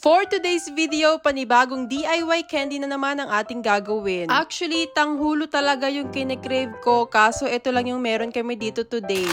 For today's video, panibagong DIY candy na naman ang ating gagawin. Actually, tanghulo talaga yung kinikrave ko, kaso ito lang yung meron kami dito today.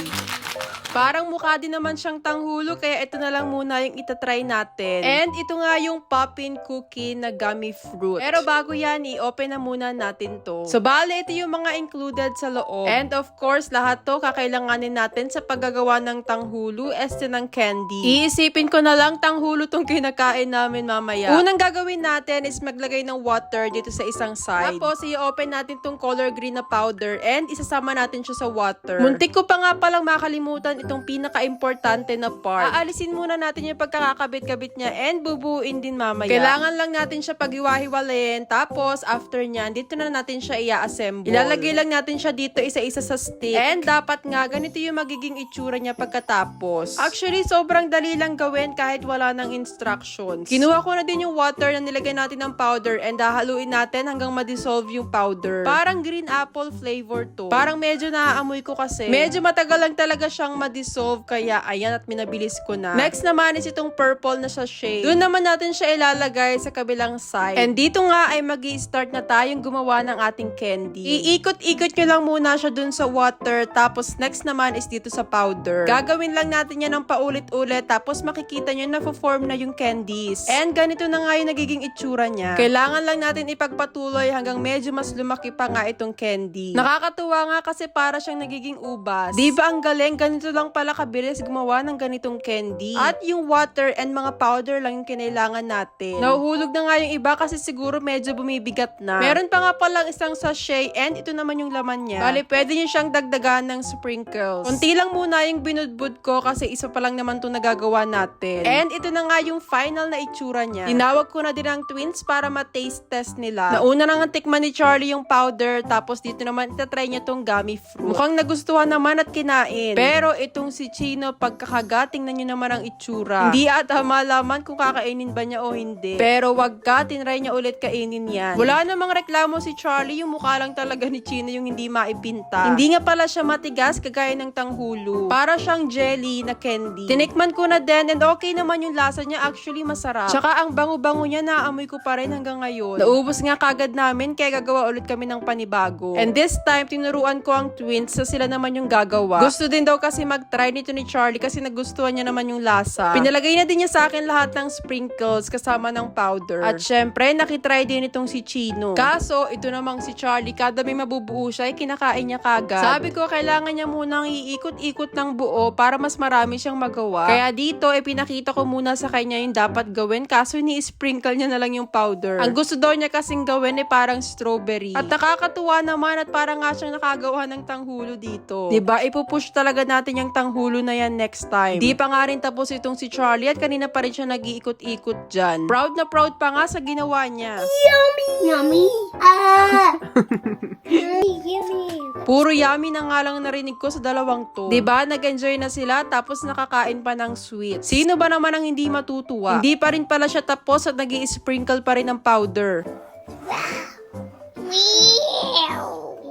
Parang mukha din naman siyang tanghulo, kaya ito na lang muna yung itatry natin. And ito nga yung Poppin Cookie na gummy fruit. Pero bago yan, i-open na muna natin to. So, bale, ito yung mga included sa loob. And of course, lahat to kakailanganin natin sa paggagawa ng tanghulo, este ng candy. Iisipin ko na lang tanghulo tong kinakain namin mamaya. Unang gagawin natin is maglagay ng water dito sa isang side. Tapos, i-open natin tong color green na powder and isasama natin siya sa water. Muntik ko pa nga palang makalimutan itong pinaka-importante na part. Aalisin muna natin yung pagkakakabit-kabit niya and bubuin din mamaya. Kailangan lang natin siya pag-iwa-hiwalayin. Tapos, after nyan, dito na natin siya i-assemble. Ilalagay lang natin siya dito isa-isa sa stick. And dapat nga, ganito yung magiging itsura niya pagkatapos. Actually, sobrang dali lang gawin kahit wala ng instructions. Kinuha ko na din yung water na nilagay natin ng powder and hahaluin natin hanggang ma-dissolve yung powder. Parang green apple flavor to. Parang medyo naaamoy ko kasi. Medyo matagal lang talaga siyang ma-dissolve, kaya ayan at minabilis ko na. Next naman is itong purple na sachet. Doon naman natin siya ilalagay sa kabilang side. And dito nga ay magi-start na tayong gumawa ng ating candy. Iikot-ikot nyo lang muna siya dun sa water, tapos next naman is dito sa powder. Gagawin lang natin yan ng paulit-ulit, tapos makikita nyo na form na yung candies. And ganito na nga yung nagiging itsura niya. Kailangan lang natin ipagpatuloy hanggang medyo mas lumaki pa nga itong candy. Nakakatuwa nga kasi para siyang nagiging ubas. Di ba ang galing? Ganito lang pala kabilis gumawa ng ganitong candy. At yung water and mga powder lang yung kinailangan natin. Nahuhulog na nga yung iba kasi siguro medyo bumibigat na. Meron pa nga palang isang sachet and ito naman yung laman niya. Bali, pwede nyo siyang dagdagan ng sprinkles. Kunti lang muna yung binudbud ko kasi isa pa lang naman itong nagagawa natin. And ito na nga yung final na itsura niya. Tinawag ko na din ang twins para ma-taste test nila. Nauna na nga tikman ni Charlie yung powder, tapos dito naman itatry niya tong gummy fruit. Mukhang nagustuhan naman at kinain. Pero itong si Chino, pagkakagat, tingnan nyo naman ang itsura. Hindi ata malaman kung kakainin ba niya o hindi. Pero wag ka, tinry niya ulit kainin yan. Wala namang reklamo si Charlie, yung mukha lang talaga ni Chino yung hindi maipinta. Hindi nga pala siya matigas kagaya ng tanghulo. Para siyang jelly na candy. Tinikman ko na din and okay naman yung lasa niya, actually masarap. Tsaka ang bango-bango niya, naamoy ko pa rin hanggang ngayon. Naubos nga kagad namin kaya gagawa ulit kami ng panibago. And this time, tinuruan ko ang twins so sila naman yung gagawa. Gusto din daw kasi mag-try nito ni Charlie kasi nagustuhan niya naman yung lasa. Pinalagay na din niya sa akin lahat ng sprinkles kasama ng powder. At syempre, nakitry din itong si Chino. Kaso, ito namang si Charlie, kada may mabubuo siya, ay kinakain niya kagad. Sabi ko, kailangan niya munang iikot-ikot ng buo para mas marami siyang magawa. Kaya dito, pinakita ko muna sa kanya yung dapat gawin, kaso ni-sprinkle niya na lang yung powder. Ang gusto daw niya kasing gawin ay parang strawberry. At nakakatuwa naman at parang nga siyang nakagawa ng tanghulo dito. Diba? Ipupush talaga natin yung tanghulo na yan next time. Di pa nga rin tapos itong si Charlie at kanina pa rin siya nag-iikot-ikot dyan. Proud na proud pa nga sa ginawa niya. Yummy! Yummy! Ah! Yummy! Puro yummy na nga lang narinig ko sa dalawang to. Diba? Nag-enjoy na sila tapos nakakain pa ng sweet. Sino ba naman ang hindi matutuwa? Hindi pa rin pala siya tapos at nag-i-sprinkle pa rin ng powder.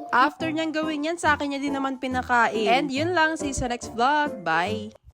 After niyang gawin yan, sa akin niya din naman pinakain. And yun lang, see you sa next vlog. Bye!